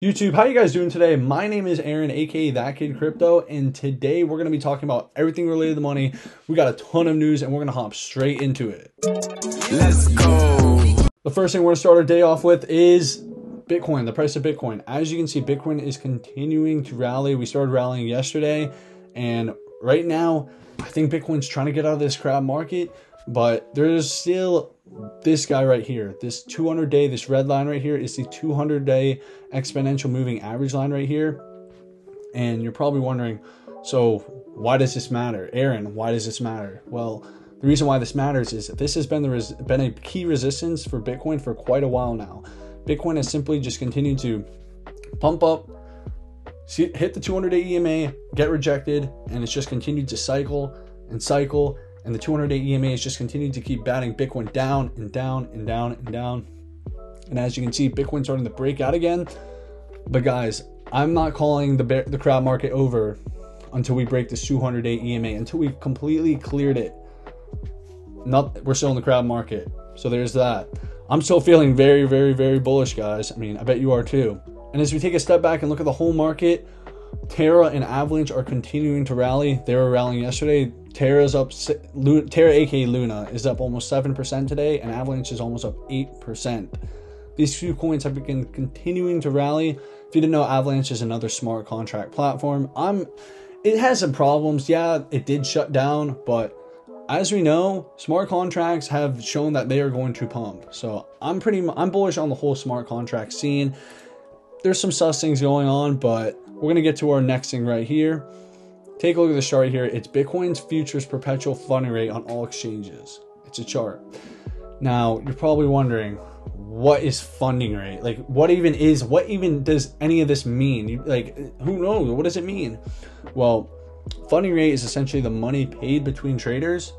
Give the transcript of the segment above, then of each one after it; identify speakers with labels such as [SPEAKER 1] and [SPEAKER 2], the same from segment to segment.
[SPEAKER 1] YouTube, how you guys doing today? My name is Aaron, aka That Kid Crypto, and today we're going to be talking about everything related to money. We got a ton of news and we're going to hop straight into it. Let's go. The first thing we're going to start our day off with is Bitcoin, the price of Bitcoin. As you can see, Bitcoin is continuing to rally. We started rallying yesterday, and right now, I think Bitcoin's trying to get out of this crab market, but there's still this guy right here, this 200-day, this red line right here is the 200-day exponential moving average line right here. And you're probably wondering, so why does this matter? Aaron, why does this matter? Well, the reason why this matters is this has been a key resistance for Bitcoin for quite a while now. Bitcoin has simply just continued to pump up, hit the 200-day EMA, get rejected, and it's just continued to cycle and cycle. And the 200-day EMA has just continued to keep batting Bitcoin down and down and down and down. And as you can see, Bitcoin's starting to break out again. But guys, I'm not calling the crab market over until we break this 200-day EMA, until we've completely cleared it. We're still in the crab market. So there's that. I'm still feeling very, very, very bullish, guys. I mean, I bet you are too. And as we take a step back and look at the whole market, Terra and Avalanche are continuing to rally. They were rallying yesterday. Terra's up, Terra aka Luna is up almost 7% today, and Avalanche is almost up 8%. These two coins have been continuing to rally. If you didn't know, Avalanche is another smart contract platform. It has some problems. Yeah, it did shut down, but as we know, smart contracts have shown that they are going to pump. So I'm bullish on the whole smart contract scene. There's some sus things going on, but we're going to get to our next thing right here. Take a look at the chart here. It's Bitcoin's futures perpetual funding rate on all exchanges. It's a chart. Now, you're probably wondering, what is funding rate? Like, what even does any of this mean? Who knows? What does it mean? Well, funding rate is essentially the money paid between traders,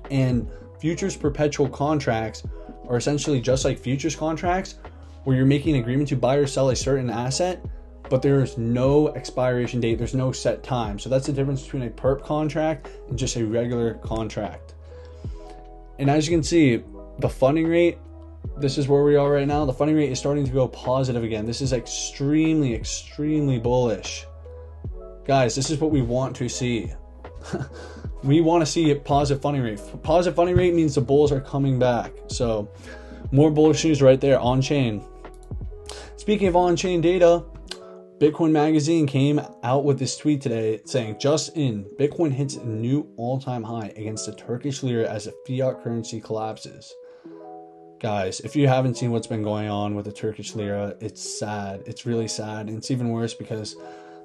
[SPEAKER 1] and futures perpetual contracts are essentially just like futures contracts, where you're making an agreement to buy or sell a certain asset, but there's no expiration date, there's no set time. So that's the difference between a perp contract and just a regular contract. And as you can see, the funding rate, this is where we are right now. The funding rate is starting to go positive again. This is extremely, extremely bullish. Guys, this is what we want to see. We want to see a positive funding rate. Positive funding rate means the bulls are coming back. So more bullish news right there on chain. Speaking of on-chain data, Bitcoin Magazine came out with this tweet today saying, just in, Bitcoin hits a new all-time high against the Turkish lira as the fiat currency collapses. Guys, if you haven't seen what's been going on with the Turkish lira, it's sad. It's really sad. And it's even worse because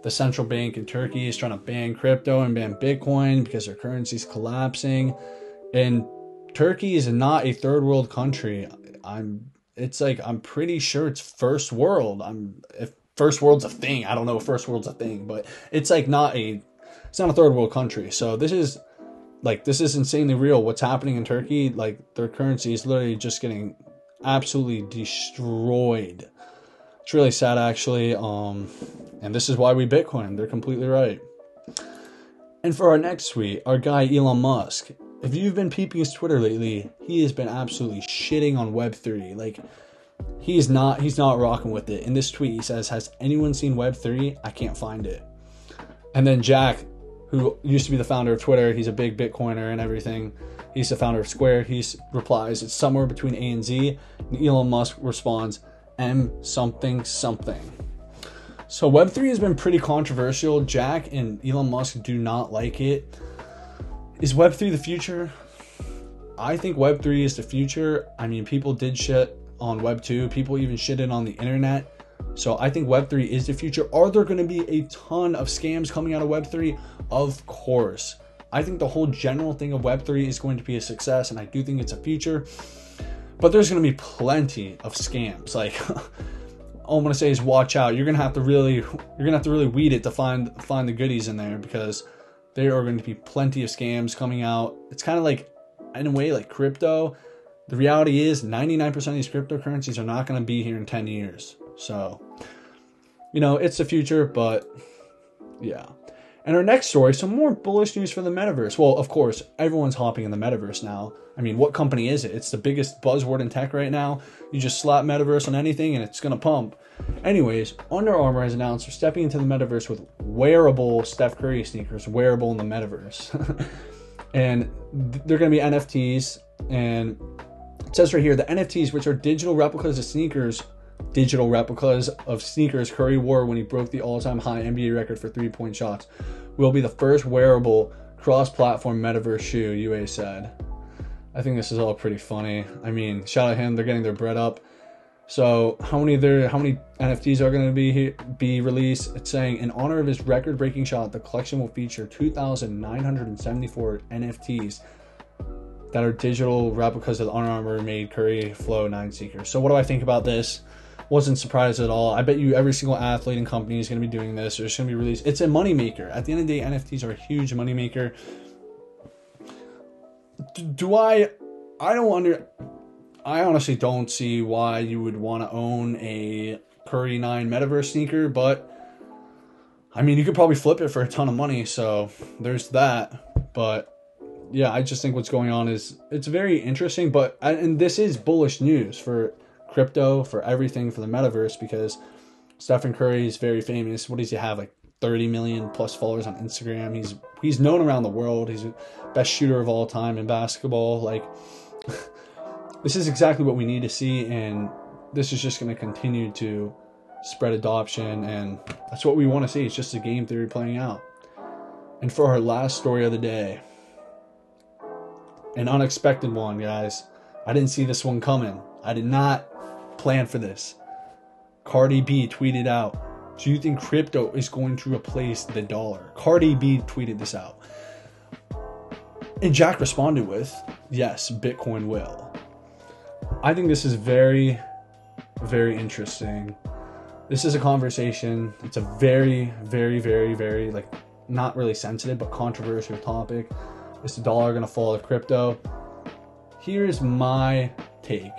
[SPEAKER 1] the central bank in Turkey is trying to ban crypto and ban Bitcoin because their currency is collapsing. And Turkey is not a third world country. I'm pretty sure it's first world. If first world's a thing, I don't know if first world's a thing, but it's not a third world country. So this is insanely real. What's happening in Turkey, their currency is literally just getting absolutely destroyed. It's really sad, actually. And this is why we Bitcoin. They're completely right. And for our next tweet, our guy Elon Musk. If you've been peeping his Twitter lately, he has been absolutely shitting on Web3. He's not rocking with it. In this tweet, he says, "Has anyone seen Web3? I can't find it." And then Jack, who used to be the founder of Twitter, he's a big Bitcoiner and everything. He's the founder of Square. He replies, "It's somewhere between A and Z." And Elon Musk responds, "M something something." So Web3 has been pretty controversial. Jack and Elon Musk do not like it. Is Web3 the future? I think Web3 is the future. I mean, people did shit on Web2. People even shitted on the internet. So I think Web3 is the future. Are there going to be a ton of scams coming out of Web3? Of course. I think the whole general thing of Web3 is going to be a success, and I do think it's a future. But there's going to be plenty of scams. All I'm going to say is watch out. You're going to have to really weed it to find the goodies in there, because there are going to be plenty of scams coming out. It's kind of in a way, like crypto. The reality is 99% of these cryptocurrencies are not going to be here in 10 years. So, it's the future, but yeah. And our next story, some more bullish news for the metaverse. Well, of course, everyone's hopping in the metaverse now. I mean, what company is it? It's the biggest buzzword in tech right now. You just slap metaverse on anything and it's going to pump. Anyways, Under Armour has announced they're stepping into the metaverse with wearable Steph Curry sneakers, wearable in the metaverse. And they're going to be NFTs. And it says right here, the NFTs, which are digital replicas of sneakers Curry wore when he broke the all-time high NBA record for three-point shots, will be the first wearable cross-platform metaverse shoe, UA said. I think this is all pretty funny. I mean, shout out him, they're getting their bread up. So how many NFTs are going to be released? It's saying, in honor of his record-breaking shot, the collection will feature 2,974 NFTs that are digital replicas of the Under Armour made Curry Flow 9 sneakers. So what do I think about this? Wasn't surprised at all. I bet you every single athlete and company is going to be doing this, or it's going to be released. It's a moneymaker. At the end of the day, NFTs are a huge moneymaker. I honestly don't see why you would want to own a Curry 9 Metaverse sneaker, but I mean, you could probably flip it for a ton of money, so there's that. But yeah, I just think what's going on is it's very interesting, and this is bullish news for crypto, for everything, for the metaverse, because Stephen Curry is very famous. What does he have, like 30 million plus followers on Instagram? He's known around the world. He's the best shooter of all time in basketball. Like, this is exactly what we need to see, and this is just going to continue to spread adoption, and that's what we want to see. It's just a game theory playing out. And for our last story of the day, an unexpected one, guys. I didn't see this one coming. I did not plan for this. Cardi B tweeted out, "Do you think crypto is going to replace the dollar?" Cardi B tweeted this out. And Jack responded with, "Yes, Bitcoin will." I think this is very, very interesting. This is a conversation. It's a very, very, very, very, like, not really sensitive, but controversial topic. Is the dollar going to follow crypto? Here's my take.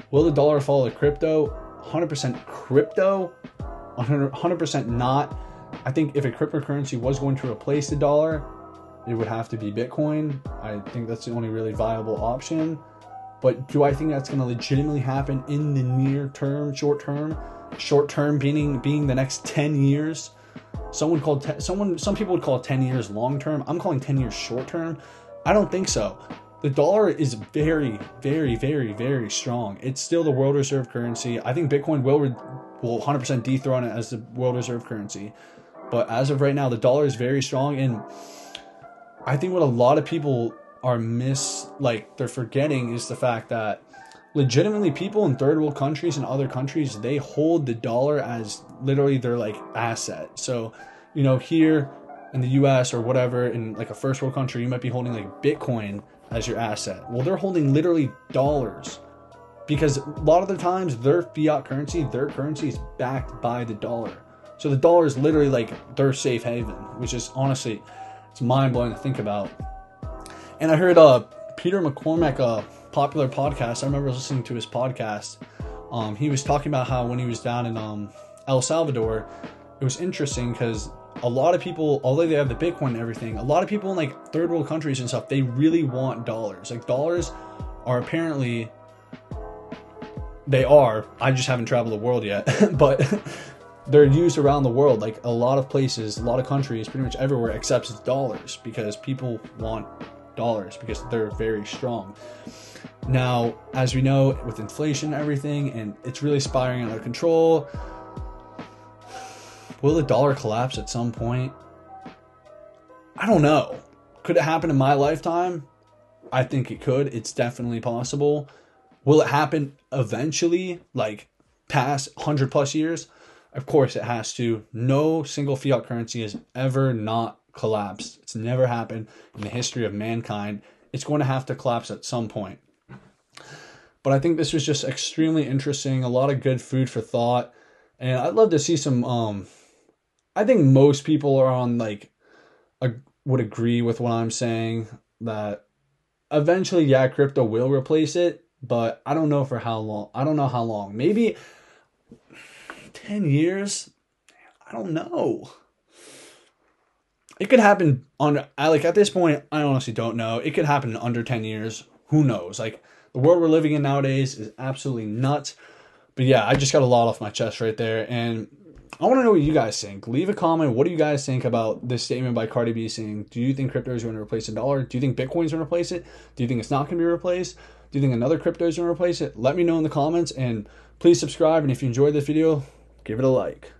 [SPEAKER 1] Will the dollar follow crypto? 100% crypto, 100% not. I think if a cryptocurrency was going to replace the dollar, it would have to be Bitcoin. I think that's the only really viable option. But do I think that's going to legitimately happen in the near term, short term? Short term being the next 10 years. Some people would call 10 years long term. I'm calling 10 years short term. I don't think so. The dollar is very, very, very, very strong. It's still the world reserve currency. I think Bitcoin will 100% dethrone it as the world reserve currency. But as of right now, the dollar is very strong. And I think what a lot of people are they're forgetting is the fact that legitimately people in third world countries and other countries, they hold the dollar as literally their like asset. So, you know, here in the US or whatever, in like a first world country, you might be holding like Bitcoin as your asset. Well, they're holding literally dollars, because a lot of the times their fiat currency, their currency is backed by the dollar. So the dollar is literally like their safe haven, which is honestly, it's mind blowing to think about. And I heard Peter McCormack, a popular podcast, I remember listening to his podcast. He was talking about how when he was down in El Salvador, it was interesting because a lot of people, although they have the Bitcoin and everything, a lot of people in like third world countries and stuff, they really want dollars. Like, dollars are apparently, I just haven't traveled the world yet, but they're used around the world. Like, a lot of places, a lot of countries, pretty much everywhere accepts dollars because people want dollars because they're very strong. Now, as we know, with inflation and everything, and it's really spiraling out of control, will the dollar collapse at some point? I don't know. Could it happen in my lifetime? I think it could. It's definitely possible. Will it happen eventually, like past 100 plus years? Of course it has to. No single fiat currency has ever not collapsed. It's never happened in the history of mankind. It's going to have to collapse at some point. But I think this was just extremely interesting. A lot of good food for thought. And I'd love to see some, I think most people are on would agree with what I'm saying, that eventually, yeah, crypto will replace it, but I don't know for how long. I don't know how long. Maybe 10 years? I don't know. it could happen like at this point, I honestly don't know. It could happen in under 10 years. Who knows? Like, the world we're living in nowadays is absolutely nuts. But yeah, I just got a lot off my chest right there. And I want to know what you guys think. Leave a comment. What do you guys think about this statement by Cardi B saying, do you think crypto is going to replace the dollar? Do you think Bitcoin is going to replace it? Do you think it's not going to be replaced? Do you think another crypto is going to replace it? Let me know in the comments, and please subscribe. And if you enjoyed this video, give it a like.